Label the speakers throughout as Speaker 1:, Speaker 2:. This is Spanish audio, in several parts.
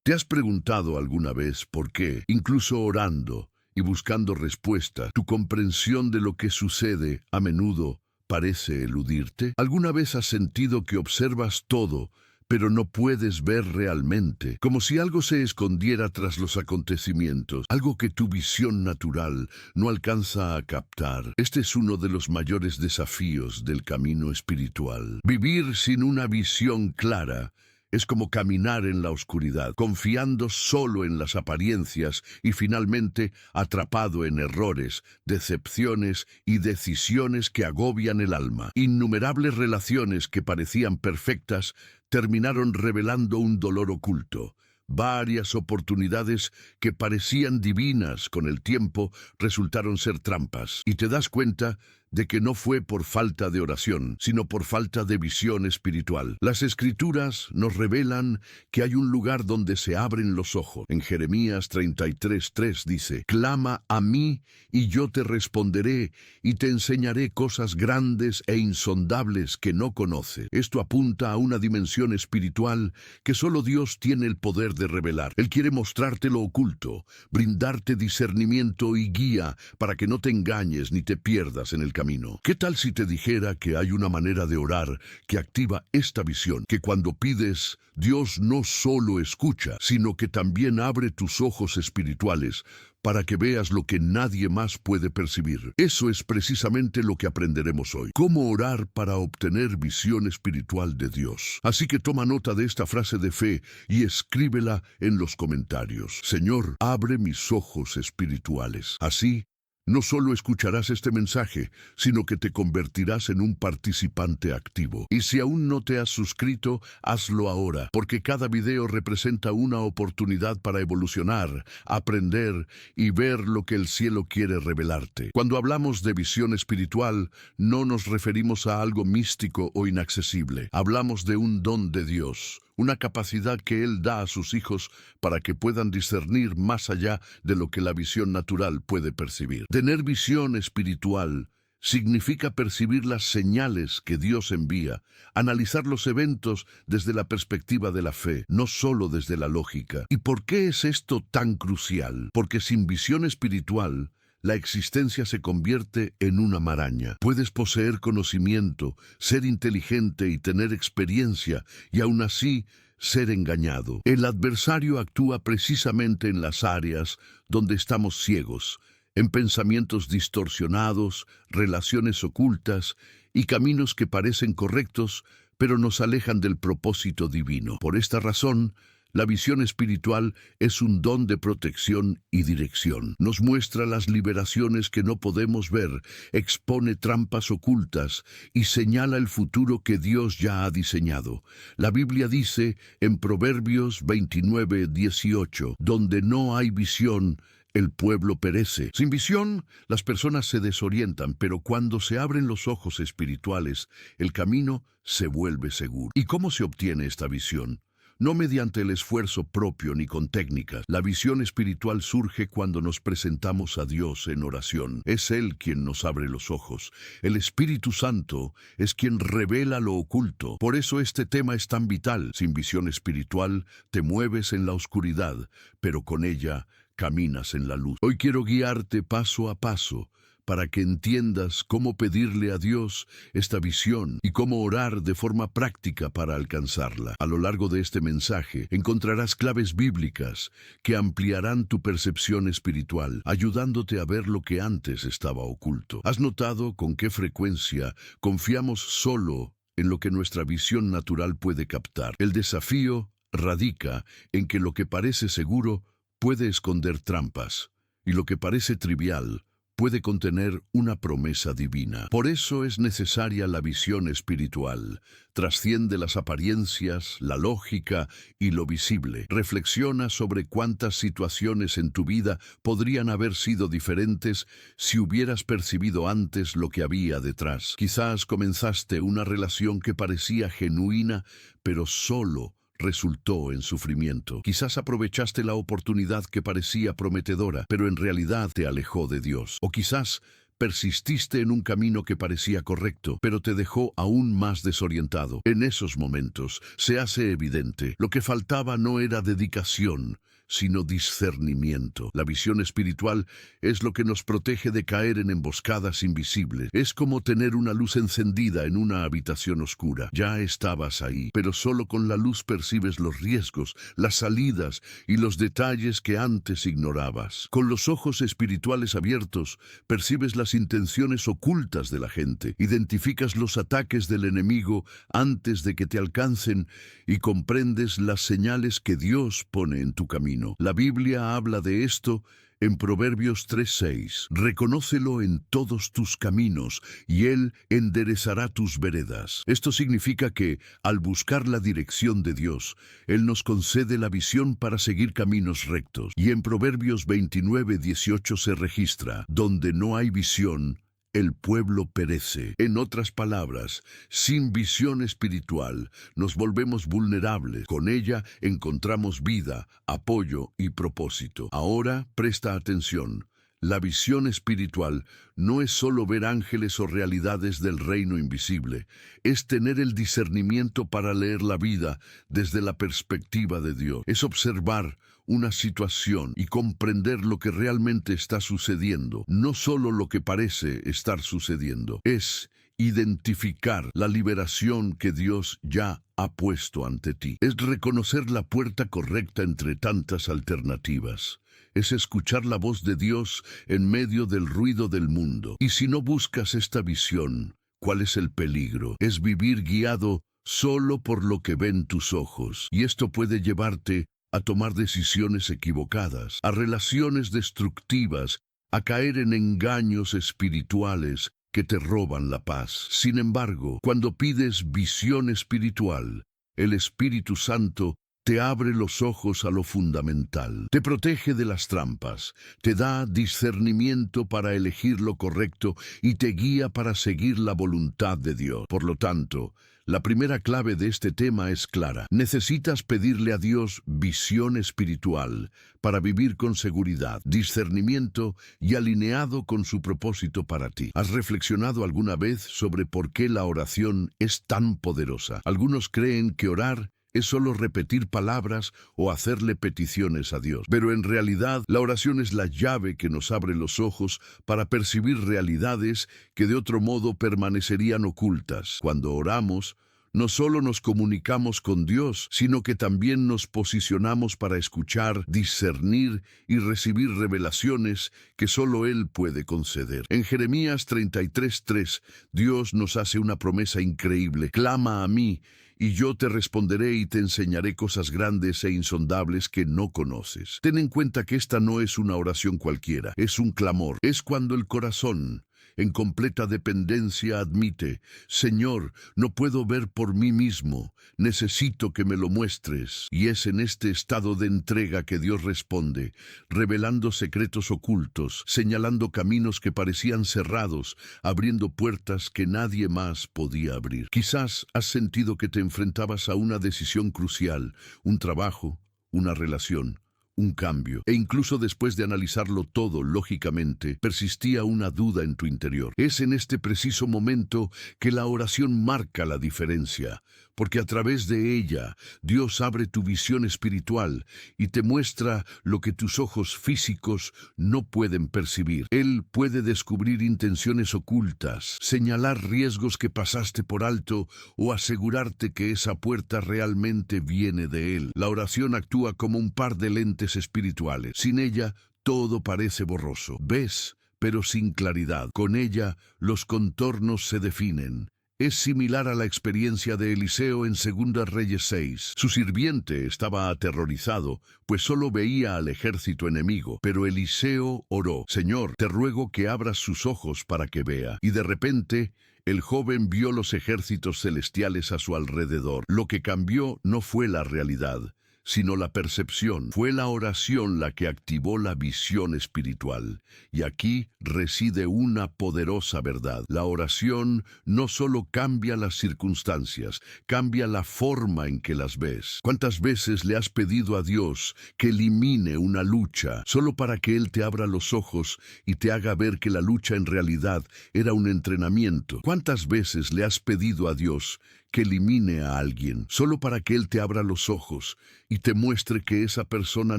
Speaker 1: ¿Te has preguntado alguna vez por qué, incluso orando y buscando respuesta, tu comprensión de lo que sucede a menudo parece eludirte? ¿Alguna vez has sentido que observas todo, pero no puedes ver realmente, como si algo se escondiera tras los acontecimientos, algo que tu visión natural no alcanza a captar? Este es uno de los mayores desafíos del camino espiritual. Vivir sin una visión clara es como caminar en la oscuridad, confiando solo en las apariencias y finalmente atrapado en errores, decepciones y decisiones que agobian el alma. Innumerables relaciones que parecían perfectas terminaron revelando un dolor oculto. Varias oportunidades que parecían divinas con el tiempo resultaron ser trampas. Y te das cuenta de que no fue por falta de oración, sino por falta de visión espiritual. Las Escrituras nos revelan que hay un lugar donde se abren los ojos. En Jeremías 33:3 dice: «Clama a mí y yo te responderé y te enseñaré cosas grandes e insondables que no conoces». Esto apunta a una dimensión espiritual que solo Dios tiene el poder de revelar. Él quiere mostrarte lo oculto, brindarte discernimiento y guía para que no te engañes ni te pierdas en el camino. ¿Qué tal si te dijera que hay una manera de orar que activa esta visión? Que cuando pides, Dios no solo escucha, sino que también abre tus ojos espirituales para que veas lo que nadie más puede percibir. Eso es precisamente lo que aprenderemos hoy. Cómo orar para obtener visión espiritual de Dios. Así que toma nota de esta frase de fe y escríbela en los comentarios. Señor, abre mis ojos espirituales. Así, no solo escucharás este mensaje, sino que te convertirás en un participante activo. Y si aún no te has suscrito, hazlo ahora, porque cada video representa una oportunidad para evolucionar, aprender y ver lo que el cielo quiere revelarte. Cuando hablamos de visión espiritual, no nos referimos a algo místico o inaccesible. Hablamos de un don de Dios, una capacidad que Él da a sus hijos para que puedan discernir más allá de lo que la visión natural puede percibir. Tener visión espiritual significa percibir las señales que Dios envía, analizar los eventos desde la perspectiva de la fe, no solo desde la lógica. ¿Y por qué es esto tan crucial? Porque sin visión espiritual, la existencia se convierte en una maraña. Puedes poseer conocimiento, ser inteligente y tener experiencia, y aún así ser engañado. El adversario actúa precisamente en las áreas donde estamos ciegos, en pensamientos distorsionados, relaciones ocultas y caminos que parecen correctos, pero nos alejan del propósito divino. Por esta razón, la visión espiritual es un don de protección y dirección. Nos muestra las liberaciones que no podemos ver, expone trampas ocultas y señala el futuro que Dios ya ha diseñado. La Biblia dice en Proverbios 29:18, donde no hay visión, el pueblo perece. Sin visión, las personas se desorientan, pero cuando se abren los ojos espirituales, el camino se vuelve seguro. ¿Y cómo se obtiene esta visión? No mediante el esfuerzo propio ni con técnicas. La visión espiritual surge cuando nos presentamos a Dios en oración. Es Él quien nos abre los ojos. El Espíritu Santo es quien revela lo oculto. Por eso este tema es tan vital. Sin visión espiritual, te mueves en la oscuridad, pero con ella caminas en la luz. Hoy quiero guiarte paso a paso para que entiendas cómo pedirle a Dios esta visión y cómo orar de forma práctica para alcanzarla. A lo largo de este mensaje encontrarás claves bíblicas que ampliarán tu percepción espiritual, ayudándote a ver lo que antes estaba oculto. ¿Has notado con qué frecuencia confiamos solo en lo que nuestra visión natural puede captar? El desafío radica en que lo que parece seguro puede esconder trampas, y lo que parece trivial puede contener una promesa divina. Por eso es necesaria la visión espiritual. Trasciende las apariencias, la lógica y lo visible. Reflexiona sobre cuántas situaciones en tu vida podrían haber sido diferentes si hubieras percibido antes lo que había detrás. Quizás comenzaste una relación que parecía genuina, pero solo resultó en sufrimiento. Quizás aprovechaste la oportunidad que parecía prometedora, pero en realidad te alejó de Dios. O quizás Persististe en un camino que parecía correcto, pero te dejó aún más desorientado. En esos momentos se hace evidente, lo que faltaba no era dedicación, sino discernimiento. La visión espiritual es lo que nos protege de caer en emboscadas invisibles. Es como tener una luz encendida en una habitación oscura. Ya estabas ahí, pero solo con la luz percibes los riesgos, las salidas y los detalles que antes ignorabas. Con los ojos espirituales abiertos, percibes las intenciones ocultas de la gente, identificas los ataques del enemigo antes de que te alcancen y comprendes las señales que Dios pone en tu camino. La Biblia habla de esto en Proverbios 3:6. Reconócelo en todos tus caminos, y Él enderezará tus veredas. Esto significa que, al buscar la dirección de Dios, Él nos concede la visión para seguir caminos rectos. Y en Proverbios 29:18 se registra: donde no hay visión, el pueblo perece. En otras palabras, sin visión espiritual, nos volvemos vulnerables. Con ella encontramos vida, apoyo y propósito. Ahora, presta atención. La visión espiritual no es solo ver ángeles o realidades del reino invisible, es tener el discernimiento para leer la vida desde la perspectiva de Dios. Es observar una situación y comprender lo que realmente está sucediendo, no solo lo que parece estar sucediendo. Es identificar la liberación que Dios ya ha puesto ante ti. Es reconocer la puerta correcta entre tantas alternativas. Es escuchar la voz de Dios en medio del ruido del mundo. Y si no buscas esta visión, ¿cuál es el peligro? Es vivir guiado solo por lo que ven tus ojos. Y esto puede llevarte a tomar decisiones equivocadas, a relaciones destructivas, a caer en engaños espirituales que te roban la paz. Sin embargo, cuando pides visión espiritual, el Espíritu Santo te abre los ojos a lo fundamental, te protege de las trampas, te da discernimiento para elegir lo correcto y te guía para seguir la voluntad de Dios. Por lo tanto, la primera clave de este tema es clara. Necesitas pedirle a Dios visión espiritual para vivir con seguridad, discernimiento y alineado con su propósito para ti. ¿Has reflexionado alguna vez sobre por qué la oración es tan poderosa? Algunos creen que orar es solo repetir palabras o hacerle peticiones a Dios. Pero en realidad, la oración es la llave que nos abre los ojos para percibir realidades que de otro modo permanecerían ocultas. Cuando oramos, no solo nos comunicamos con Dios, sino que también nos posicionamos para escuchar, discernir y recibir revelaciones que solo Él puede conceder. En Jeremías 33:3, Dios nos hace una promesa increíble: clama a mí, y yo te responderé y te enseñaré cosas grandes e insondables que no conoces. Ten en cuenta que esta no es una oración cualquiera, es un clamor. Es cuando el corazón, en completa dependencia, admite: Señor, no puedo ver por mí mismo, necesito que me lo muestres. Y es en este estado de entrega que Dios responde, revelando secretos ocultos, señalando caminos que parecían cerrados, abriendo puertas que nadie más podía abrir. Quizás has sentido que te enfrentabas a una decisión crucial, un trabajo, una relación, un cambio, e incluso después de analizarlo todo lógicamente, persistía una duda en tu interior. Es en este preciso momento que la oración marca la diferencia, porque a través de ella Dios abre tu visión espiritual y te muestra lo que tus ojos físicos no pueden percibir. Él puede descubrir intenciones ocultas, señalar riesgos que pasaste por alto o asegurarte que esa puerta realmente viene de Él. La oración actúa como un par de lentes espirituales. Sin ella, todo parece borroso. Ves, pero sin claridad. Con ella, los contornos se definen. Es similar a la experiencia de Eliseo en 2 Reyes 6. Su sirviente estaba aterrorizado, pues solo veía al ejército enemigo. Pero Eliseo oró: Señor, te ruego que abras sus ojos para que vea. Y de repente, el joven vio los ejércitos celestiales a su alrededor. Lo que cambió no fue la realidad, sino la percepción. Fue la oración la que activó la visión espiritual. Y aquí reside una poderosa verdad. La oración no solo cambia las circunstancias, cambia la forma en que las ves. ¿Cuántas veces le has pedido a Dios que elimine una lucha solo para que Él te abra los ojos y te haga ver que la lucha en realidad era un entrenamiento? ¿Cuántas veces le has pedido a Dios que elimine a alguien solo para que Él te abra los ojos y te muestre que esa persona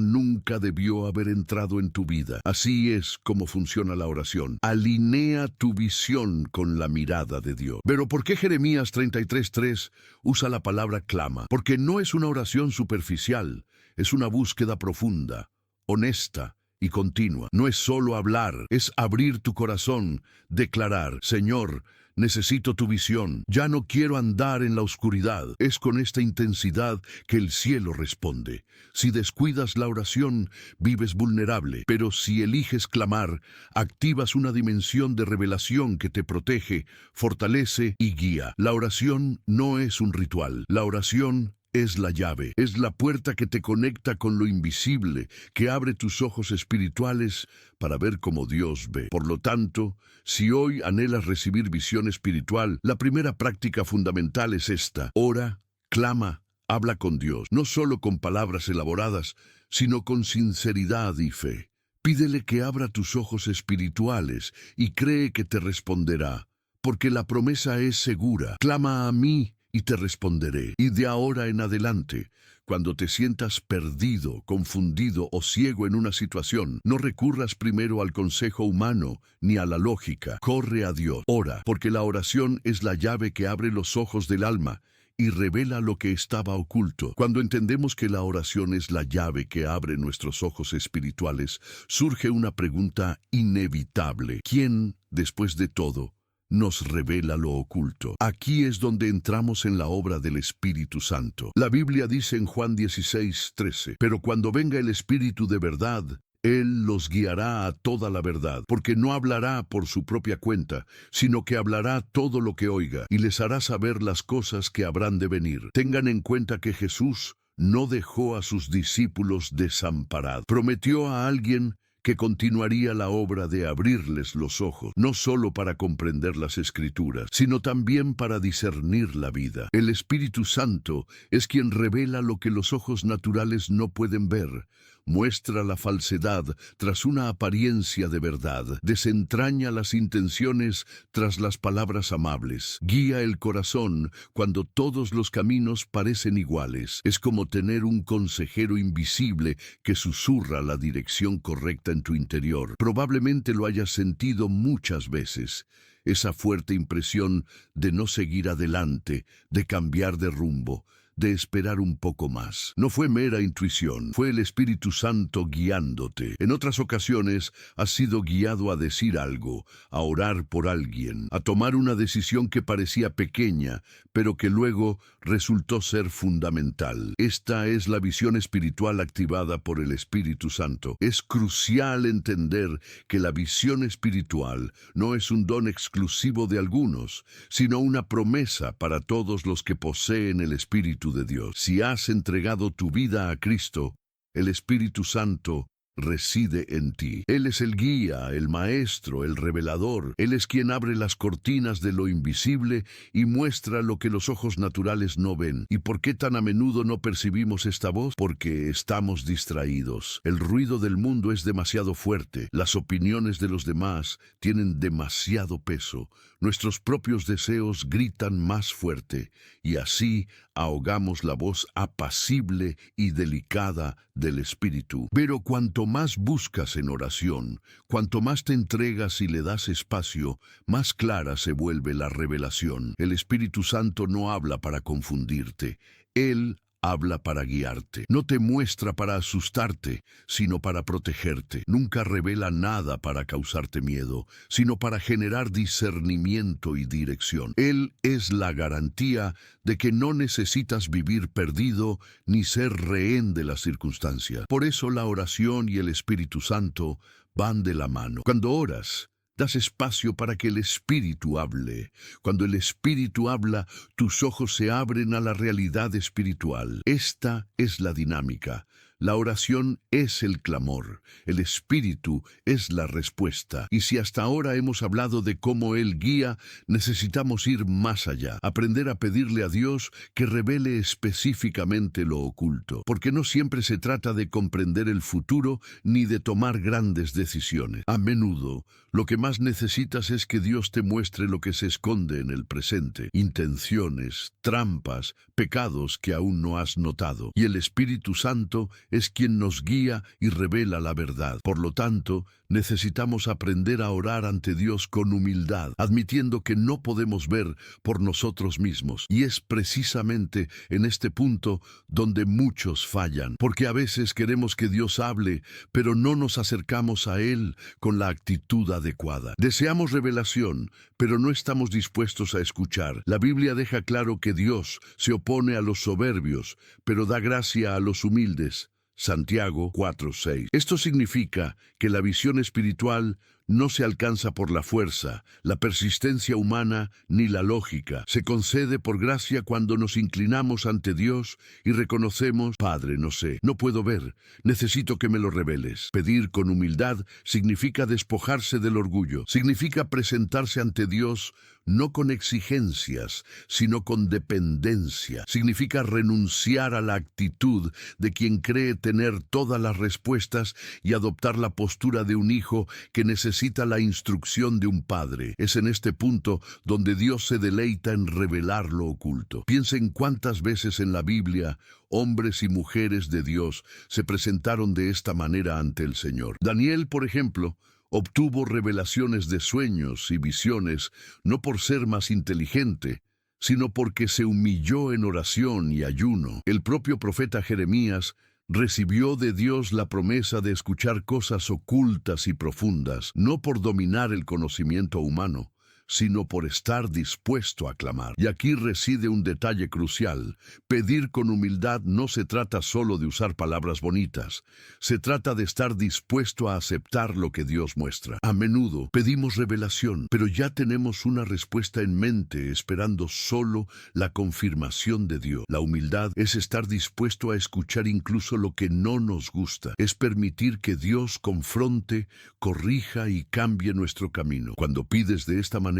Speaker 1: nunca debió haber entrado en tu vida? Así es como funciona la oración. Alinea tu visión con la mirada de Dios. Pero ¿por qué Jeremías 33:3 usa la palabra clama? Porque no es una oración superficial, es una búsqueda profunda, honesta y continua. No es solo hablar, es abrir tu corazón, declarar: Señor, necesito tu visión. Ya no quiero andar en la oscuridad. Es con esta intensidad que el cielo responde. Si descuidas la oración, vives vulnerable. Pero si eliges clamar, activas una dimensión de revelación que te protege, fortalece y guía. La oración no es un ritual. La oración es la llave, es la puerta que te conecta con lo invisible, que abre tus ojos espirituales para ver como Dios ve. Por lo tanto, si hoy anhelas recibir visión espiritual, la primera práctica fundamental es esta: ora, clama, habla con Dios, no solo con palabras elaboradas, sino con sinceridad y fe. Pídele que abra tus ojos espirituales y cree que te responderá, porque la promesa es segura. Clama a mí y te responderé. Y de ahora en adelante, cuando te sientas perdido, confundido o ciego en una situación, no recurras primero al consejo humano ni a la lógica. Corre a Dios. Ora, porque la oración es la llave que abre los ojos del alma y revela lo que estaba oculto. Cuando entendemos que la oración es la llave que abre nuestros ojos espirituales, surge una pregunta inevitable: ¿quién, después de todo, nos revela lo oculto? Aquí es donde entramos en la obra del Espíritu Santo. La Biblia dice en Juan 16:13: pero cuando venga el Espíritu de verdad, Él los guiará a toda la verdad, porque no hablará por su propia cuenta, sino que hablará todo lo que oiga, y les hará saber las cosas que habrán de venir. Tengan en cuenta que Jesús no dejó a sus discípulos desamparados. Prometió a alguien que continuaría la obra de abrirles los ojos, no solo para comprender las Escrituras, sino también para discernir la vida. El Espíritu Santo es quien revela lo que los ojos naturales no pueden ver, muestra la falsedad tras una apariencia de verdad, desentraña las intenciones tras las palabras amables, guía el corazón cuando todos los caminos parecen iguales. Es como tener un consejero invisible que susurra la dirección correcta en tu interior. Probablemente lo hayas sentido muchas veces, esa fuerte impresión de no seguir adelante, de cambiar de rumbo, de esperar un poco más. No fue mera intuición, fue el Espíritu Santo guiándote. En otras ocasiones has sido guiado a decir algo, a orar por alguien, a tomar una decisión que parecía pequeña, pero que luego resultó ser fundamental. Esta es la visión espiritual activada por el Espíritu Santo. Es crucial entender que la visión espiritual no es un don exclusivo de algunos, sino una promesa para todos los que poseen el Espíritu de Dios. Si has entregado tu vida a Cristo, el Espíritu Santo reside en ti. Él es el guía, el maestro, el revelador. Él es quien abre las cortinas de lo invisible y muestra lo que los ojos naturales no ven. ¿Y por qué tan a menudo no percibimos esta voz? Porque estamos distraídos. El ruido del mundo es demasiado fuerte. Las opiniones de los demás tienen demasiado peso. Nuestros propios deseos gritan más fuerte, y así ahogamos la voz apacible y delicada del Espíritu. Pero cuanto más buscas en oración, cuanto más te entregas y le das espacio, más clara se vuelve la revelación. El Espíritu Santo no habla para confundirte. Él habla para guiarte. No te muestra para asustarte, sino para protegerte. Nunca revela nada para causarte miedo, sino para generar discernimiento y dirección. Él es la garantía de que no necesitas vivir perdido ni ser rehén de las circunstancias. Por eso la oración y el Espíritu Santo van de la mano. Cuando oras, Das espacio para que el Espíritu hable. Cuando el Espíritu habla, tus ojos se abren a la realidad espiritual. Esta es la dinámica. La oración es el clamor, el Espíritu es la respuesta. Y si hasta ahora hemos hablado de cómo Él guía, necesitamos ir más allá, aprender a pedirle a Dios que revele específicamente lo oculto, porque no siempre se trata de comprender el futuro ni de tomar grandes decisiones. A menudo, lo que más necesitas es que Dios te muestre lo que se esconde en el presente, intenciones, trampas, pecados que aún no has notado. Y el Espíritu Santo es quien nos guía y revela la verdad. Por lo tanto, necesitamos aprender a orar ante Dios con humildad, admitiendo que no podemos ver por nosotros mismos. Y es precisamente en este punto donde muchos fallan, porque a veces queremos que Dios hable, pero no nos acercamos a Él con la actitud adecuada. Deseamos revelación, pero no estamos dispuestos a escuchar. La Biblia deja claro que Dios se opone a los soberbios, pero da gracia a los humildes. Santiago 4:6. Esto significa que la visión espiritual no se alcanza por la fuerza, la persistencia humana ni la lógica. Se concede por gracia cuando nos inclinamos ante Dios y reconocemos: Padre, no sé, no puedo ver, necesito que me lo reveles. Pedir con humildad significa despojarse del orgullo, significa presentarse ante Dios no con exigencias, sino con dependencia. Significa renunciar a la actitud de quien cree tener todas las respuestas y adoptar la postura de un hijo que necesita la instrucción de un padre. Es en este punto donde Dios se deleita en revelar lo oculto. Piensen cuántas veces en la Biblia hombres y mujeres de Dios se presentaron de esta manera ante el Señor. Daniel, por ejemplo, obtuvo revelaciones de sueños y visiones no por ser más inteligente, sino porque se humilló en oración y ayuno. El propio profeta Jeremías recibió de Dios la promesa de escuchar cosas ocultas y profundas, no por dominar el conocimiento humano, sino por estar dispuesto a clamar. Y aquí reside un detalle crucial. Pedir con humildad no se trata solo de usar palabras bonitas. Se trata de estar dispuesto a aceptar lo que Dios muestra. A menudo pedimos revelación, pero ya tenemos una respuesta en mente esperando solo la confirmación de Dios. La humildad es estar dispuesto a escuchar incluso lo que no nos gusta. Es permitir que Dios confronte, corrija y cambie nuestro camino. Cuando pides de esta manera,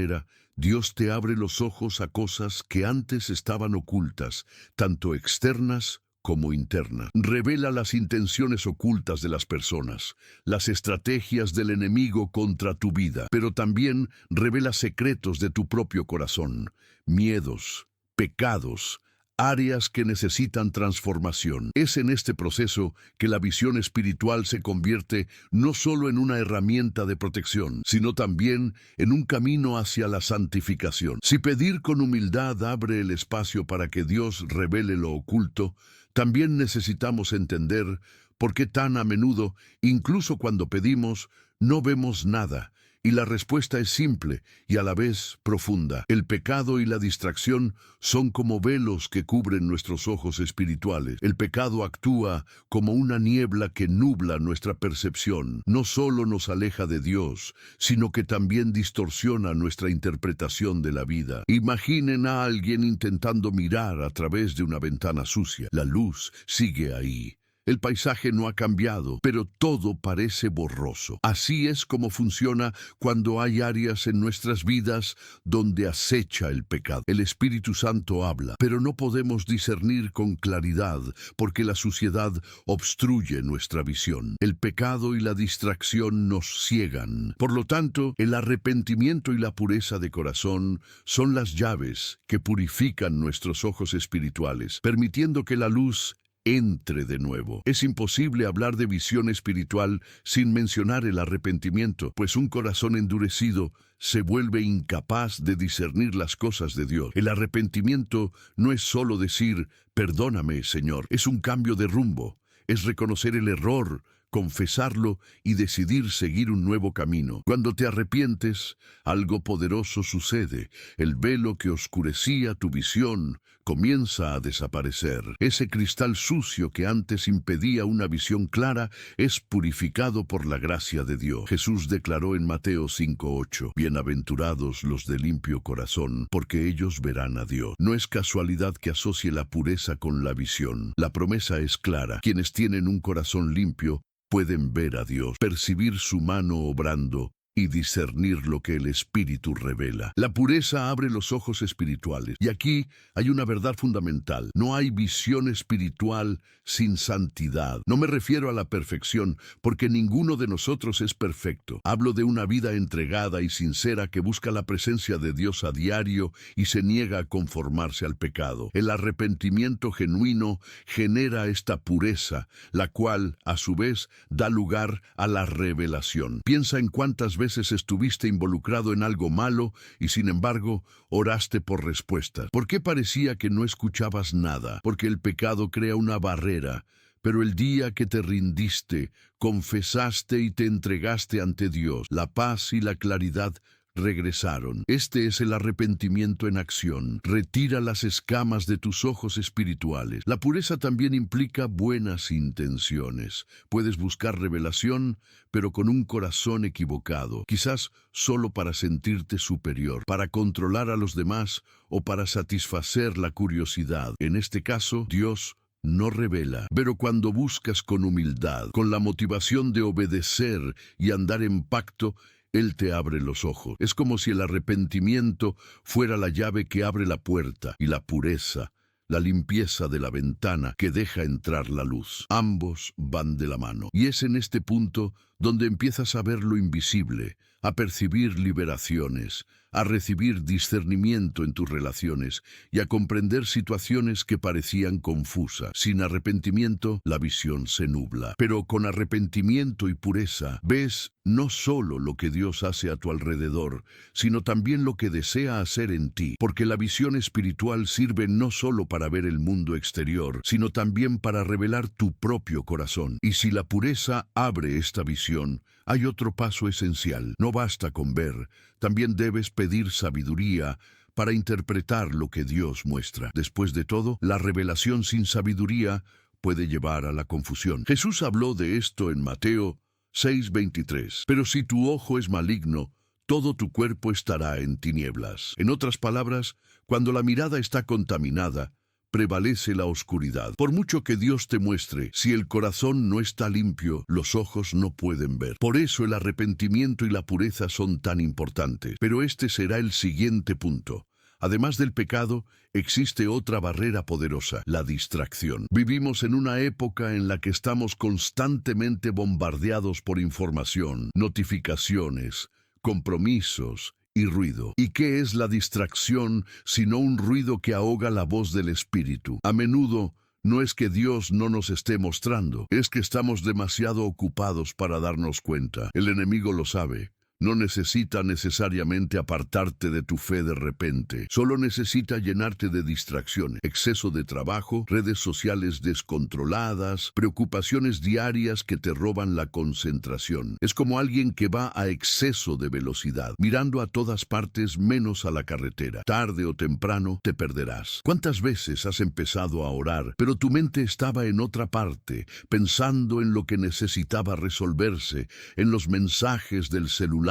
Speaker 1: Dios te abre los ojos a cosas que antes estaban ocultas, tanto externas como internas. Revela las intenciones ocultas de las personas, las estrategias del enemigo contra tu vida, pero también revela secretos de tu propio corazón, miedos, pecados, áreas que necesitan transformación. Es en este proceso que la visión espiritual se convierte no solo en una herramienta de protección, sino también en un camino hacia la santificación. Si pedir con humildad abre el espacio para que Dios revele lo oculto, también necesitamos entender por qué tan a menudo, incluso cuando pedimos, no vemos nada. Y la respuesta es simple y a la vez profunda. El pecado y la distracción son como velos que cubren nuestros ojos espirituales. El pecado actúa como una niebla que nubla nuestra percepción. No solo nos aleja de Dios, sino que también distorsiona nuestra interpretación de la vida. Imaginen a alguien intentando mirar a través de una ventana sucia. La luz sigue ahí. El paisaje no ha cambiado, pero todo parece borroso. Así es como funciona cuando hay áreas en nuestras vidas donde acecha el pecado. El Espíritu Santo habla, pero no podemos discernir con claridad porque la suciedad obstruye nuestra visión. El pecado y la distracción nos ciegan. Por lo tanto, el arrepentimiento y la pureza de corazón son las llaves que purifican nuestros ojos espirituales, permitiendo que la luz entre de nuevo. Es imposible hablar de visión espiritual sin mencionar el arrepentimiento, pues un corazón endurecido se vuelve incapaz de discernir las cosas de Dios. El arrepentimiento no es solo decir, perdóname, Señor, es un cambio de rumbo, es reconocer el error, confesarlo y decidir seguir un nuevo camino. Cuando te arrepientes, algo poderoso sucede. El velo que oscurecía tu visión comienza a desaparecer. Ese cristal sucio que antes impedía una visión clara es purificado por la gracia de Dios. Jesús declaró en Mateo 5:8, «Bienaventurados los de limpio corazón, porque ellos verán a Dios». No es casualidad que asocie la pureza con la visión. La promesa es clara. Quienes tienen un corazón limpio pueden ver a Dios, percibir su mano obrando y discernir lo que el Espíritu revela. La pureza abre los ojos espirituales. Y aquí hay una verdad fundamental. No hay visión espiritual sin santidad. No me refiero a la perfección, porque ninguno de nosotros es perfecto. Hablo de una vida entregada y sincera que busca la presencia de Dios a diario y se niega a conformarse al pecado. El arrepentimiento genuino genera esta pureza, la cual, a su vez, da lugar a la revelación. Piensa en cuántas veces estuviste involucrado en algo malo y sin embargo oraste por respuestas. ¿Por qué parecía que no escuchabas nada? Porque el pecado crea una barrera. Pero el día que te rindiste, confesaste y te entregaste ante Dios, la paz y la claridad regresaron. Este es el arrepentimiento en acción. Retira las escamas de tus ojos espirituales. La pureza también implica buenas intenciones. Puedes buscar revelación, pero con un corazón equivocado, quizás solo para sentirte superior, para controlar a los demás o para satisfacer la curiosidad. En este caso, Dios no revela, pero cuando buscas con humildad, con la motivación de obedecer y andar en pacto, Él te abre los ojos. Es como si el arrepentimiento fuera la llave que abre la puerta y la pureza, la limpieza de la ventana que deja entrar la luz. Ambos van de la mano. Y es en este punto donde empiezas a ver lo invisible, a percibir liberaciones, a recibir discernimiento en tus relaciones y a comprender situaciones que parecían confusas. Sin arrepentimiento, la visión se nubla. Pero con arrepentimiento y pureza, ves no solo lo que Dios hace a tu alrededor, sino también lo que desea hacer en ti, porque la visión espiritual sirve no solo para ver el mundo exterior, sino también para revelar tu propio corazón. Y si la pureza abre esta visión, hay otro paso esencial. No basta con ver, también debes pedir sabiduría para interpretar lo que Dios muestra. Después de todo, la revelación sin sabiduría puede llevar a la confusión. Jesús habló de esto en Mateo 6:23. Pero si tu ojo es maligno, todo tu cuerpo estará en tinieblas. En otras palabras, cuando la mirada está contaminada, prevalece la oscuridad. Por mucho que Dios te muestre, si el corazón no está limpio, los ojos no pueden ver. Por eso el arrepentimiento y la pureza son tan importantes. Pero este será el siguiente punto. Además del pecado, existe otra barrera poderosa, la distracción. Vivimos en una época en la que estamos constantemente bombardeados por información, notificaciones, compromisos y ruido. ¿Y qué es la distracción sino un ruido que ahoga la voz del Espíritu? A menudo, no es que Dios no nos esté mostrando, es que estamos demasiado ocupados para darnos cuenta. El enemigo lo sabe. No necesita necesariamente apartarte de tu fe de repente. Solo necesita llenarte de distracciones, exceso de trabajo, redes sociales descontroladas, preocupaciones diarias que te roban la concentración. Es como alguien que va a exceso de velocidad, mirando a todas partes menos a la carretera. Tarde o temprano te perderás. ¿Cuántas veces has empezado a orar, pero tu mente estaba en otra parte, pensando en lo que necesitaba resolverse, en los mensajes del celular,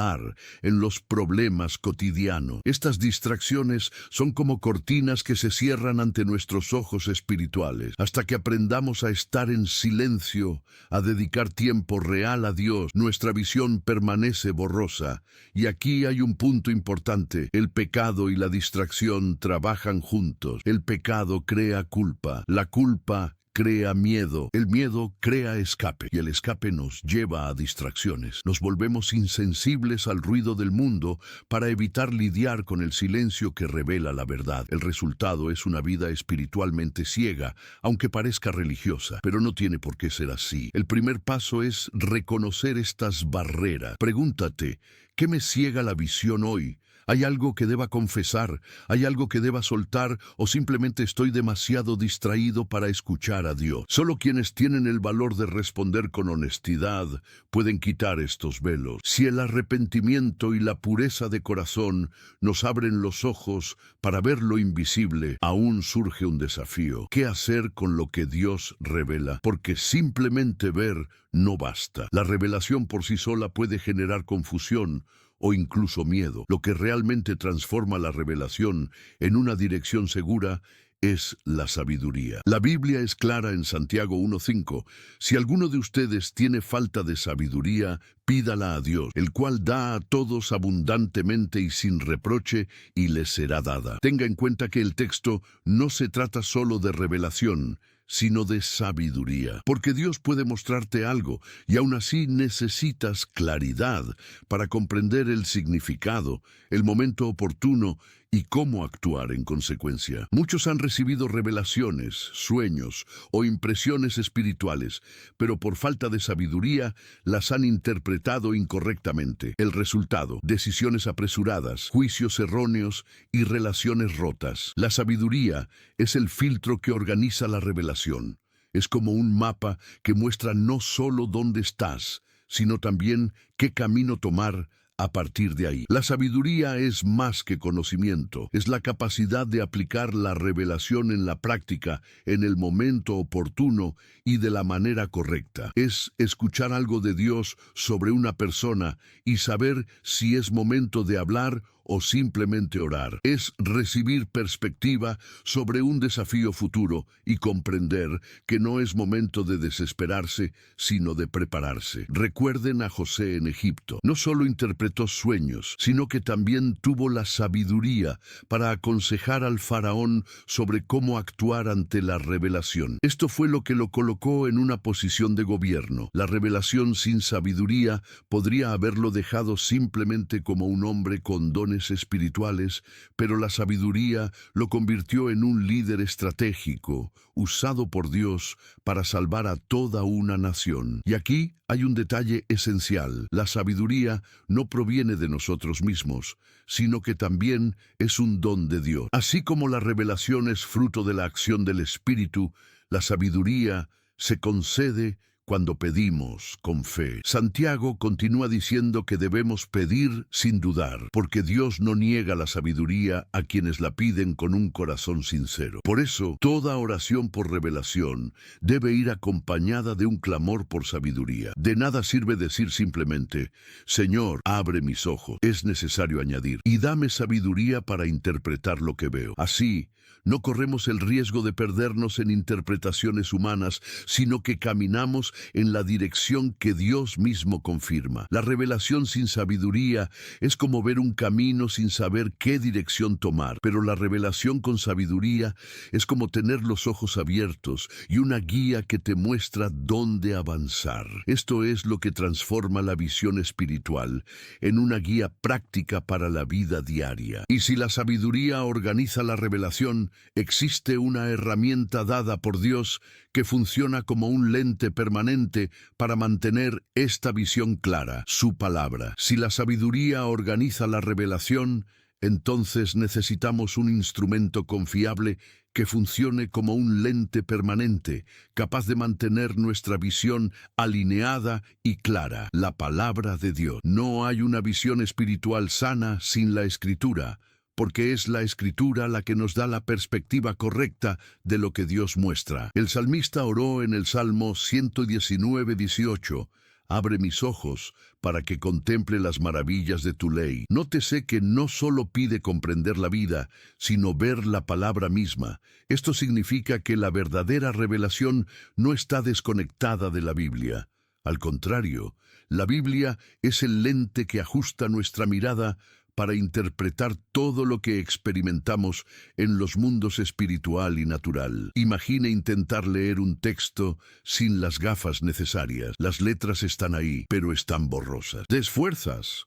Speaker 1: en los problemas cotidianos? Estas distracciones son como cortinas que se cierran ante nuestros ojos espirituales. Hasta que aprendamos a estar en silencio, a dedicar tiempo real a Dios, nuestra visión permanece borrosa. Y aquí hay un punto importante. El pecado y la distracción trabajan juntos. El pecado crea culpa. La culpa crea miedo, el miedo crea escape y el escape nos lleva a distracciones. Nos volvemos insensibles al ruido del mundo para evitar lidiar con el silencio que revela la verdad. El resultado es una vida espiritualmente ciega, aunque parezca religiosa, pero no tiene por qué ser así. El primer paso es reconocer estas barreras. Pregúntate, ¿qué me ciega la visión hoy? ¿Hay algo que deba confesar? ¿Hay algo que deba soltar? ¿O simplemente estoy demasiado distraído para escuchar a Dios? Solo quienes tienen el valor de responder con honestidad pueden quitar estos velos. Si el arrepentimiento y la pureza de corazón nos abren los ojos para ver lo invisible, aún surge un desafío. ¿Qué hacer con lo que Dios revela? Porque simplemente ver no basta. La revelación por sí sola puede generar confusión o incluso miedo. Lo que realmente transforma la revelación en una dirección segura es la sabiduría. La Biblia es clara en Santiago 1:5. Si alguno de ustedes tiene falta de sabiduría, pídala a Dios, el cual da a todos abundantemente y sin reproche, y les será dada. Tenga en cuenta que el texto no se trata solo de revelación, sino de sabiduría. Porque Dios puede mostrarte algo y aún así necesitas claridad para comprender el significado, el momento oportuno y cómo actuar en consecuencia. Muchos han recibido revelaciones, sueños o impresiones espirituales, pero por falta de sabiduría las han interpretado incorrectamente. El resultado: decisiones apresuradas, juicios erróneos y relaciones rotas. La sabiduría es el filtro que organiza la revelación. Es como un mapa que muestra no solo dónde estás, sino también qué camino tomar a partir de ahí. La sabiduría es más que conocimiento, es la capacidad de aplicar la revelación en la práctica, en el momento oportuno y de la manera correcta. Es escuchar algo de Dios sobre una persona y saber si es momento de hablar o simplemente orar. Es recibir perspectiva sobre un desafío futuro y comprender que no es momento de desesperarse, sino de prepararse. Recuerden a José en Egipto. No solo interpretó sueños, sino que también tuvo la sabiduría para aconsejar al faraón sobre cómo actuar ante la revelación. Esto fue lo que lo colocó en una posición de gobierno. La revelación sin sabiduría podría haberlo dejado simplemente como un hombre con dones espirituales, pero la sabiduría lo convirtió en un líder estratégico, usado por Dios para salvar a toda una nación. Y aquí hay un detalle esencial: la sabiduría no proviene de nosotros mismos, sino que también es un don de Dios. Así como la revelación es fruto de la acción del Espíritu, la sabiduría se concede cuando pedimos con fe. Santiago continúa diciendo que debemos pedir sin dudar, porque Dios no niega la sabiduría a quienes la piden con un corazón sincero. Por eso, toda oración por revelación debe ir acompañada de un clamor por sabiduría. De nada sirve decir simplemente: Señor, abre mis ojos. Es necesario añadir: y dame sabiduría para interpretar lo que veo. Así, no corremos el riesgo de perdernos en interpretaciones humanas, sino que caminamos en la dirección que Dios mismo confirma. La revelación sin sabiduría es como ver un camino sin saber qué dirección tomar, pero la revelación con sabiduría es como tener los ojos abiertos y una guía que te muestra dónde avanzar. Esto es lo que transforma la visión espiritual en una guía práctica para la vida diaria. Y si la sabiduría organiza la revelación, existe una herramienta dada por Dios que funciona como un lente permanente para mantener esta visión clara: su palabra. Si la sabiduría organiza la revelación, entonces necesitamos un instrumento confiable que funcione como un lente permanente, capaz de mantener nuestra visión alineada y clara: la palabra de Dios. No hay una visión espiritual sana sin la Escritura, porque es la Escritura la que nos da la perspectiva correcta de lo que Dios muestra. El salmista oró en el Salmo 119:18: Abre mis ojos para que contemple las maravillas de tu ley. Nótese que no solo pide comprender la vida, sino ver la palabra misma. Esto significa que la verdadera revelación no está desconectada de la Biblia. Al contrario, la Biblia es el lente que ajusta nuestra mirada para interpretar todo lo que experimentamos en los mundos espiritual y natural. Imagine intentar leer un texto sin las gafas necesarias. Las letras están ahí, pero están borrosas. Te esfuerzas,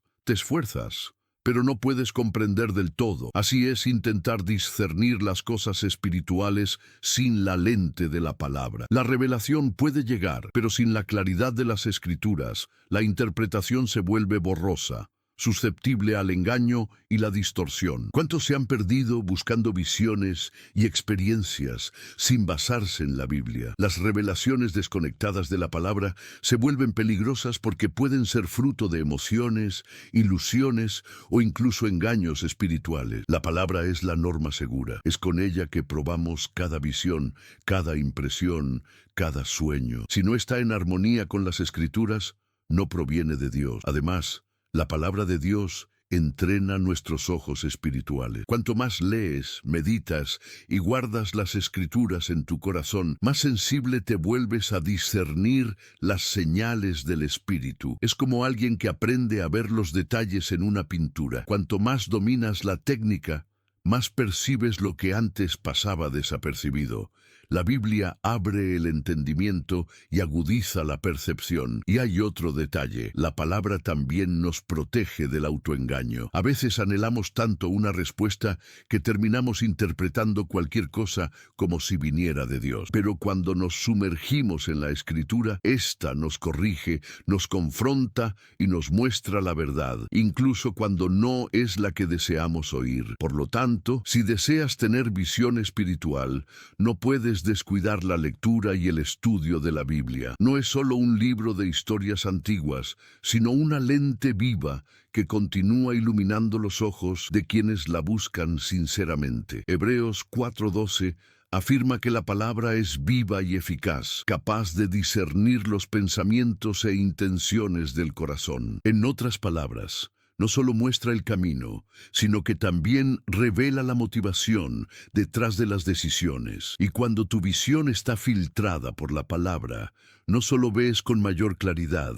Speaker 1: pero no puedes comprender del todo. Así es intentar discernir las cosas espirituales sin la lente de la palabra. La revelación puede llegar, pero sin la claridad de las Escrituras, la interpretación se vuelve borrosa. susceptible al engaño y la distorsión. ¿Cuántos se han perdido buscando visiones y experiencias sin basarse en la Biblia? Las revelaciones desconectadas de la palabra se vuelven peligrosas porque pueden ser fruto de emociones, ilusiones o incluso engaños espirituales. La palabra es la norma segura. Es con ella que probamos cada visión, cada impresión, cada sueño. Si no está en armonía con las Escrituras, no proviene de Dios. Además, la palabra de Dios entrena nuestros ojos espirituales. Cuanto más lees, meditas y guardas las Escrituras en tu corazón, más sensible te vuelves a discernir las señales del Espíritu. Es como alguien que aprende a ver los detalles en una pintura. Cuanto más dominas la técnica, más percibes lo que antes pasaba desapercibido. La Biblia abre el entendimiento y agudiza la percepción. Y hay otro detalle: la palabra también nos protege del autoengaño. A veces anhelamos tanto una respuesta que terminamos interpretando cualquier cosa como si viniera de Dios. Pero cuando nos sumergimos en la Escritura, ésta nos corrige, nos confronta y nos muestra la verdad, incluso cuando no es la que deseamos oír. Por lo tanto, si deseas tener visión espiritual, no puedes descuidar la lectura y el estudio de la Biblia. No es solo un libro de historias antiguas, sino una lente viva que continúa iluminando los ojos de quienes la buscan sinceramente. Hebreos 4:12 afirma que la palabra es viva y eficaz, capaz de discernir los pensamientos e intenciones del corazón. En otras palabras, no solo muestra el camino, sino que también revela la motivación detrás de las decisiones. Y cuando tu visión está filtrada por la palabra, no solo ves con mayor claridad,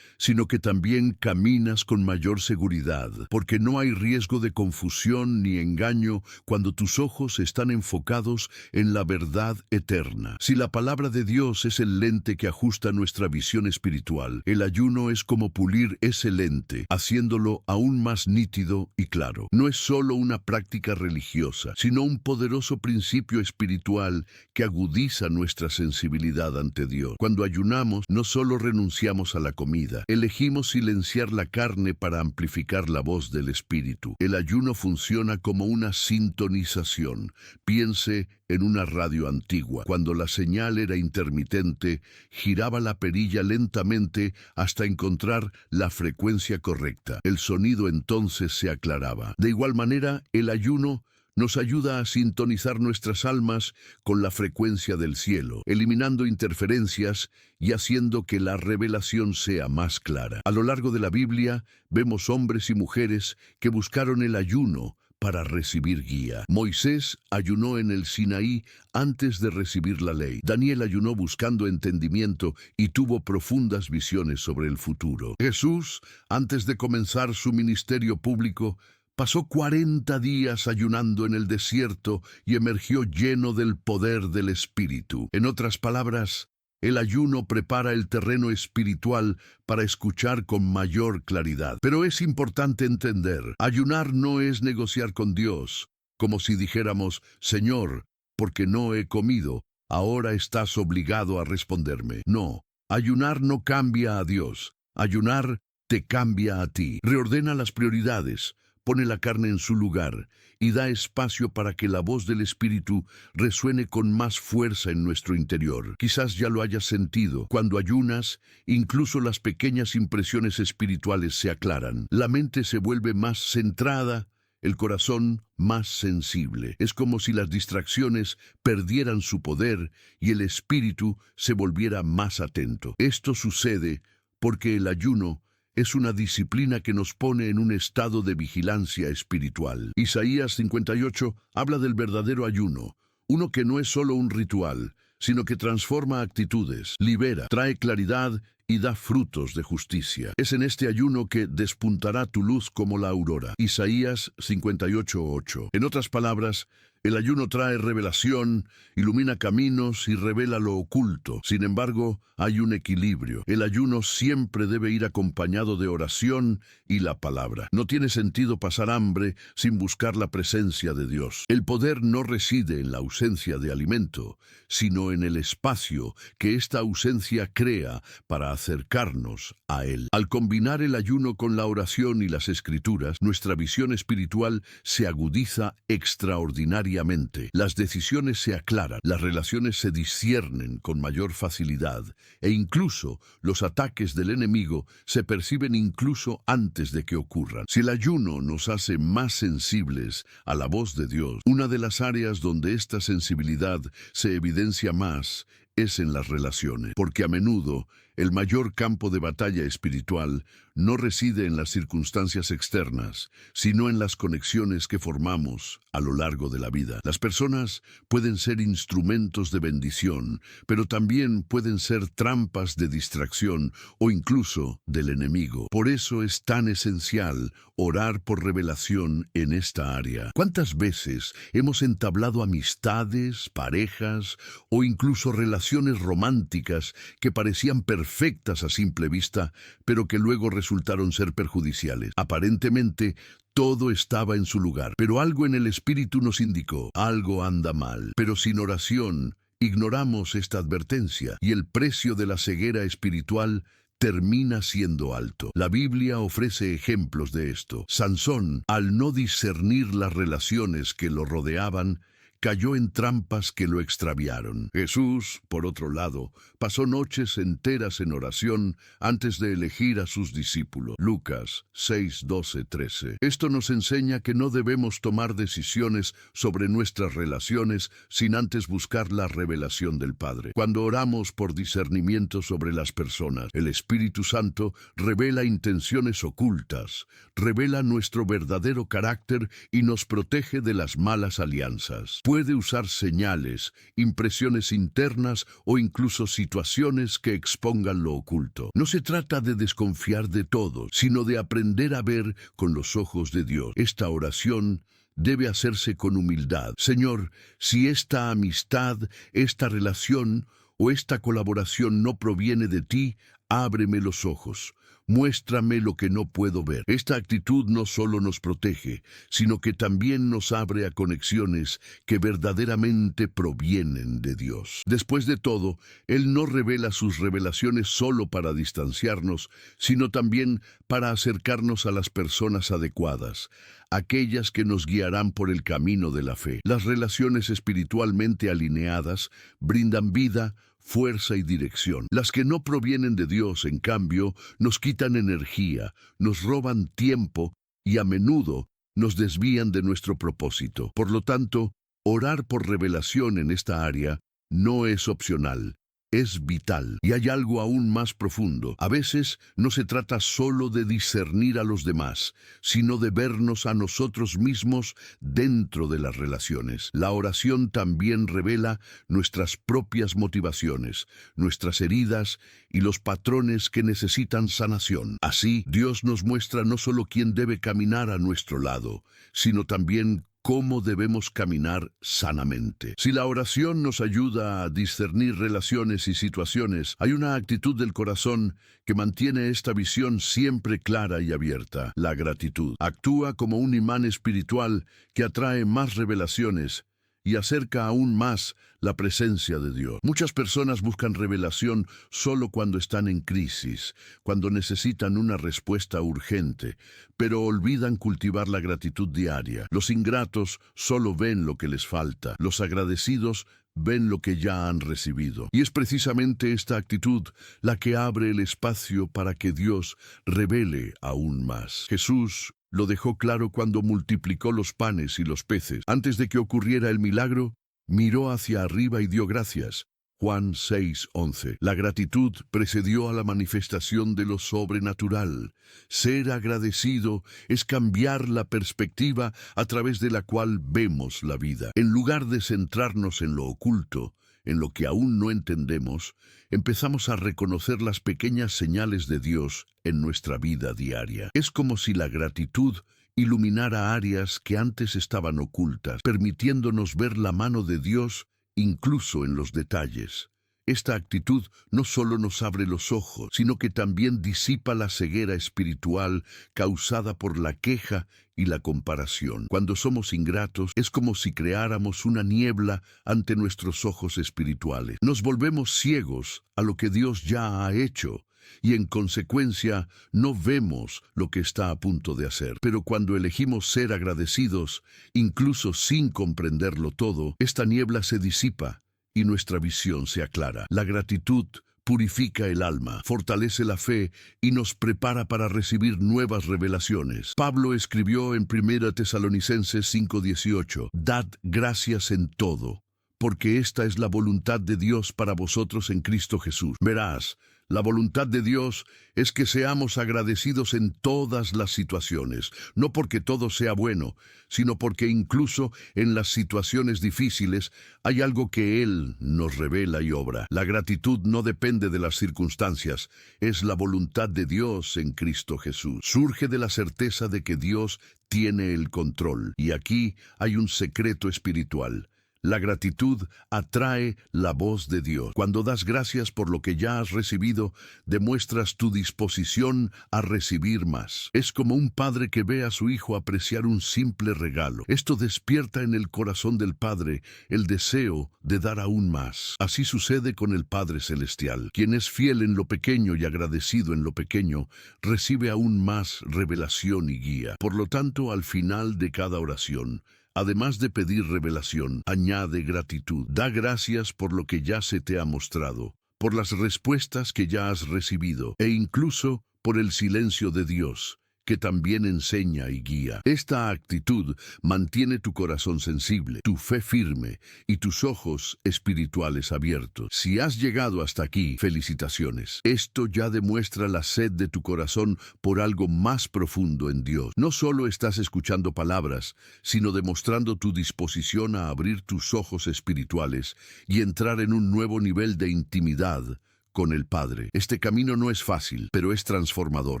Speaker 1: sino que también caminas con mayor seguridad, porque no hay riesgo de confusión ni engaño cuando tus ojos están enfocados en la verdad eterna. Si la palabra de Dios es el lente que ajusta nuestra visión espiritual, el ayuno es como pulir ese lente, haciéndolo aún más nítido y claro. No es solo una práctica religiosa, sino un poderoso principio espiritual que agudiza nuestra sensibilidad ante Dios. Cuando ayunamos, no solo renunciamos a la comida, elegimos silenciar la carne para amplificar la voz del Espíritu. El ayuno funciona como una sintonización. Piense en una radio antigua. Cuando la señal era intermitente, giraba la perilla lentamente hasta encontrar la frecuencia correcta. El sonido entonces se aclaraba. De igual manera, el ayuno nos ayuda a sintonizar nuestras almas con la frecuencia del cielo, eliminando interferencias y haciendo que la revelación sea más clara. A lo largo de la Biblia, vemos hombres y mujeres que buscaron el ayuno para recibir guía. Moisés ayunó en el Sinaí antes de recibir la ley. Daniel ayunó buscando entendimiento y tuvo profundas visiones sobre el futuro. Jesús, antes de comenzar su ministerio público, pasó 40 días ayunando en el desierto y emergió lleno del poder del Espíritu. En otras palabras, el ayuno prepara el terreno espiritual para escuchar con mayor claridad. Pero es importante entender, ayunar no es negociar con Dios, como si dijéramos: Señor, porque no he comido, ahora estás obligado a responderme. No, ayunar no cambia a Dios, ayunar te cambia a ti. Reordena las prioridades, pone la carne en su lugar y da espacio para que la voz del Espíritu resuene con más fuerza en nuestro interior. Quizás ya lo hayas sentido. Cuando ayunas, incluso las pequeñas impresiones espirituales se aclaran. La mente se vuelve más centrada, el corazón más sensible. Es como si las distracciones perdieran su poder y el espíritu se volviera más atento. Esto sucede porque el ayuno es una disciplina que nos pone en un estado de vigilancia espiritual. Isaías 58 habla del verdadero ayuno, uno que no es solo un ritual, sino que transforma actitudes, libera, trae claridad y da frutos de justicia. Es en este ayuno que despuntará tu luz como la aurora. Isaías 58:8. En otras palabras, El ayuno trae revelación, ilumina caminos y revela lo oculto. Sin embargo, hay un equilibrio. El ayuno siempre debe ir acompañado de oración y la palabra. No tiene sentido pasar hambre sin buscar la presencia de Dios. El poder no reside en la ausencia de alimento, sino en el espacio que esta ausencia crea para acercarnos a Él. Al combinar el ayuno con la oración y las escrituras, nuestra visión espiritual se agudiza extraordinariamente. Las decisiones se aclaran, las relaciones se disciernen con mayor facilidad e incluso los ataques del enemigo se perciben incluso antes de que ocurran. Si el ayuno nos hace más sensibles a la voz de Dios, una de las áreas donde esta sensibilidad se evidencia más es en las relaciones, porque a menudo el mayor campo de batalla espiritual no reside en las circunstancias externas, sino en las conexiones que formamos a lo largo de la vida. Las personas pueden ser instrumentos de bendición, pero también pueden ser trampas de distracción o incluso del enemigo. Por eso es tan esencial orar por revelación en esta área. ¿Cuántas veces hemos entablado amistades, parejas o incluso relaciones románticas que parecían perfectas a simple vista, pero que luego resultaron ser perjudiciales? Aparentemente, todo estaba en su lugar, pero algo en el espíritu nos indicó, algo anda mal. Pero sin oración, ignoramos esta advertencia y el precio de la ceguera espiritual termina siendo alto. La Biblia ofrece ejemplos de esto. Sansón, al no discernir las relaciones que lo rodeaban, cayó en trampas que lo extraviaron. Jesús, por otro lado, pasó noches enteras en oración antes de elegir a sus discípulos. Lucas 6, 12, 13. Esto nos enseña que no debemos tomar decisiones sobre nuestras relaciones sin antes buscar la revelación del Padre. Cuando oramos por discernimiento sobre las personas, el Espíritu Santo revela intenciones ocultas, revela nuestro verdadero carácter y nos protege de las malas alianzas. Puede usar señales, impresiones internas o incluso situaciones que expongan lo oculto. No se trata de desconfiar de todo, sino de aprender a ver con los ojos de Dios. Esta oración debe hacerse con humildad. Señor, si esta amistad, esta relación o esta colaboración no proviene de ti, ábreme los ojos. Muéstrame lo que no puedo ver. Esta actitud no solo nos protege, sino que también nos abre a conexiones que verdaderamente provienen de Dios. Después de todo, Él no revela sus revelaciones solo para distanciarnos, sino también para acercarnos a las personas adecuadas, aquellas que nos guiarán por el camino de la fe. Las relaciones espiritualmente alineadas brindan vida, fuerza y dirección. Las que no provienen de Dios, en cambio, nos quitan energía, nos roban tiempo y a menudo nos desvían de nuestro propósito. Por lo tanto, orar por revelación en esta área no es opcional. Es vital. Y hay algo aún más profundo. A veces no se trata solo de discernir a los demás, sino de vernos a nosotros mismos dentro de las relaciones. La oración también revela nuestras propias motivaciones, nuestras heridas y los patrones que necesitan sanación. Así, Dios nos muestra no solo quién debe caminar a nuestro lado, sino también cómo debemos caminar sanamente. Si la oración nos ayuda a discernir relaciones y situaciones, hay una actitud del corazón que mantiene esta visión siempre clara y abierta: la gratitud. Actúa como un imán espiritual que atrae más revelaciones y acerca aún más la presencia de Dios. Muchas personas buscan revelación solo cuando están en crisis, cuando necesitan una respuesta urgente, pero olvidan cultivar la gratitud diaria. Los ingratos solo ven lo que les falta. Los agradecidos ven lo que ya han recibido. Y es precisamente esta actitud la que abre el espacio para que Dios revele aún más. Jesús lo dejó claro cuando multiplicó los panes y los peces. Antes de que ocurriera el milagro, miró hacia arriba y dio gracias. Juan 6:11. La gratitud precedió a la manifestación de lo sobrenatural. Ser agradecido es cambiar la perspectiva a través de la cual vemos la vida. En lugar de centrarnos en lo oculto, en lo que aún no entendemos, empezamos a reconocer las pequeñas señales de Dios en nuestra vida diaria. Es como si la gratitud iluminara áreas que antes estaban ocultas, permitiéndonos ver la mano de Dios incluso en los detalles. Esta actitud no solo nos abre los ojos, sino que también disipa la ceguera espiritual causada por la queja y la comparación. Cuando somos ingratos, es como si creáramos una niebla ante nuestros ojos espirituales. Nos volvemos ciegos a lo que Dios ya ha hecho, y en consecuencia no vemos lo que está a punto de hacer. Pero cuando elegimos ser agradecidos, incluso sin comprenderlo todo, esta niebla se disipa y nuestra visión se aclara. La gratitud purifica el alma, fortalece la fe y nos prepara para recibir nuevas revelaciones. Pablo escribió en 1 Tesalonicenses 5:18, «Dad gracias en todo, porque esta es la voluntad de Dios para vosotros en Cristo Jesús». Verás, la voluntad de Dios es que seamos agradecidos en todas las situaciones, no porque todo sea bueno, sino porque incluso en las situaciones difíciles hay algo que Él nos revela y obra. La gratitud no depende de las circunstancias, es la voluntad de Dios en Cristo Jesús. Surge de la certeza de que Dios tiene el control, y aquí hay un secreto espiritual. La gratitud atrae la voz de Dios. Cuando das gracias por lo que ya has recibido, demuestras tu disposición a recibir más. Es como un padre que ve a su hijo apreciar un simple regalo. Esto despierta en el corazón del Padre el deseo de dar aún más. Así sucede con el Padre Celestial. Quien es fiel en lo pequeño y agradecido en lo pequeño, recibe aún más revelación y guía. Por lo tanto, al final de cada oración, además de pedir revelación, añade gratitud. Da gracias por lo que ya se te ha mostrado, por las respuestas que ya has recibido, e incluso por el silencio de Dios, que también enseña y guía. Esta actitud mantiene tu corazón sensible, tu fe firme y tus ojos espirituales abiertos. Si has llegado hasta aquí, felicitaciones. Esto ya demuestra la sed de tu corazón por algo más profundo en Dios. No solo estás escuchando palabras, sino demostrando tu disposición a abrir tus ojos espirituales y entrar en un nuevo nivel de intimidad con el Padre. Este camino no es fácil, pero es transformador.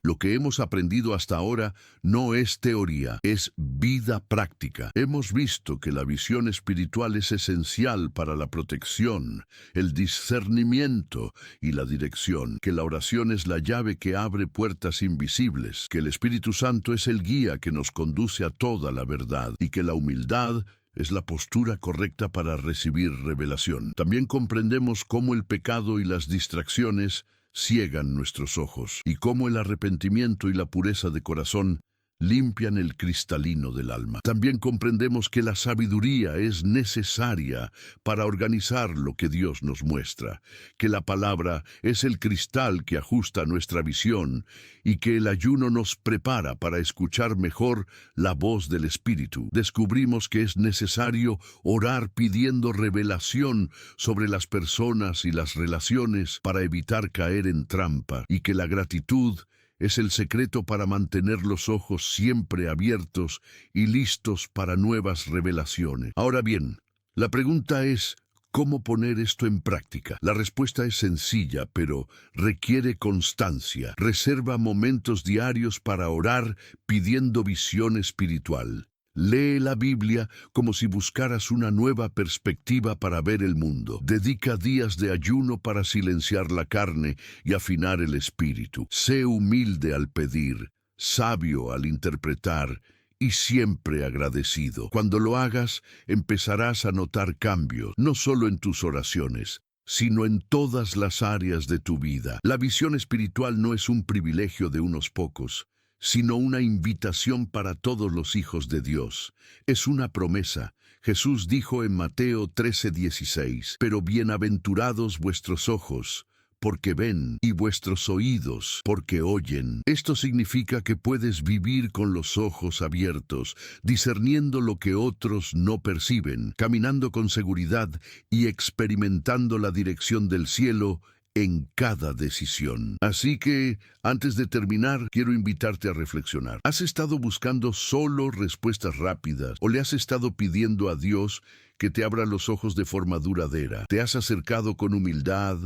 Speaker 1: Lo que hemos aprendido hasta ahora no es teoría, es vida práctica. Hemos visto que la visión espiritual es esencial para la protección, el discernimiento y la dirección, que la oración es la llave que abre puertas invisibles, que el Espíritu Santo es el guía que nos conduce a toda la verdad y que la humildad es la postura correcta para recibir revelación. También comprendemos cómo el pecado y las distracciones ciegan nuestros ojos y cómo el arrepentimiento y la pureza de corazón limpian el cristalino del alma. También comprendemos que la sabiduría es necesaria para organizar lo que Dios nos muestra, que la palabra es el cristal que ajusta nuestra visión y que el ayuno nos prepara para escuchar mejor la voz del Espíritu. Descubrimos que es necesario orar pidiendo revelación sobre las personas y las relaciones para evitar caer en trampa, y que la gratitud es el secreto para mantener los ojos siempre abiertos y listos para nuevas revelaciones. Ahora bien, la pregunta es, ¿cómo poner esto en práctica? La respuesta es sencilla, pero requiere constancia. Reserva momentos diarios para orar pidiendo visión espiritual. Lee la Biblia como si buscaras una nueva perspectiva para ver el mundo. Dedica días de ayuno para silenciar la carne y afinar el espíritu. Sé humilde al pedir, sabio al interpretar y siempre agradecido. Cuando lo hagas, empezarás a notar cambios, no solo en tus oraciones, sino en todas las áreas de tu vida. La visión espiritual no es un privilegio de unos pocos, sino una invitación para todos los hijos de Dios. Es una promesa. Jesús dijo en Mateo 13:16, «Pero bienaventurados vuestros ojos, porque ven, y vuestros oídos, porque oyen». Esto significa que puedes vivir con los ojos abiertos, discerniendo lo que otros no perciben, caminando con seguridad y experimentando la dirección del cielo en cada decisión. Así que, antes de terminar, quiero invitarte a reflexionar. ¿Has estado buscando solo respuestas rápidas o le has estado pidiendo a Dios que te abra los ojos de forma duradera? ¿Te has acercado con humildad,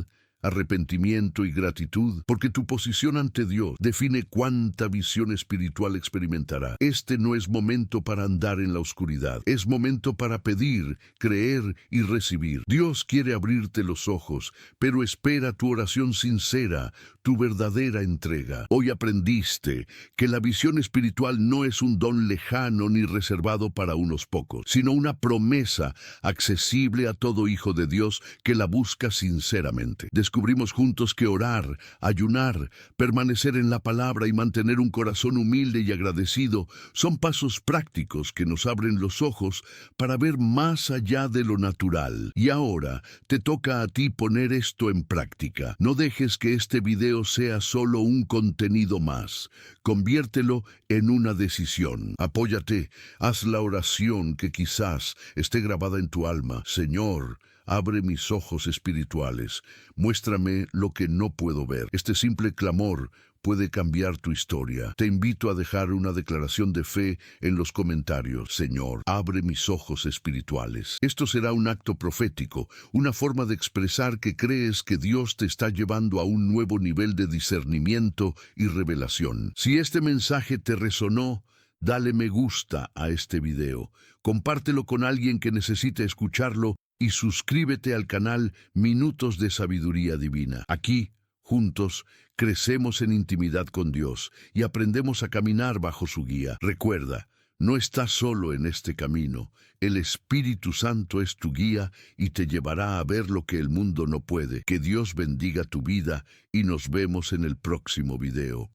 Speaker 1: arrepentimiento y gratitud, porque tu posición ante Dios define cuánta visión espiritual experimentará. Este no es momento para andar en la oscuridad, es momento para pedir, creer y recibir. Dios quiere abrirte los ojos, pero espera tu oración sincera, tu verdadera entrega. Hoy aprendiste que la visión espiritual no es un don lejano ni reservado para unos pocos, sino una promesa accesible a todo hijo de Dios que la busca sinceramente. Descubrimos juntos que orar, ayunar, permanecer en la palabra y mantener un corazón humilde y agradecido son pasos prácticos que nos abren los ojos para ver más allá de lo natural. Y ahora te toca a ti poner esto en práctica. No dejes que este video sea solo un contenido más. Conviértelo en una decisión. Apóyate, haz la oración que quizás esté grabada en tu alma. Señor, abre mis ojos espirituales, muéstrame lo que no puedo ver. Este simple clamor puede cambiar tu historia. Te invito a dejar una declaración de fe en los comentarios. Señor, abre mis ojos espirituales. Esto será un acto profético, una forma de expresar que crees que Dios te está llevando a un nuevo nivel de discernimiento y revelación. Si este mensaje te resonó, dale me gusta a este video, compártelo con alguien que necesite escucharlo y suscríbete al canal Minutos de Sabiduría Divina. Aquí, juntos, crecemos en intimidad con Dios y aprendemos a caminar bajo su guía. Recuerda, no estás solo en este camino. El Espíritu Santo es tu guía y te llevará a ver lo que el mundo no puede. Que Dios bendiga tu vida y nos vemos en el próximo video.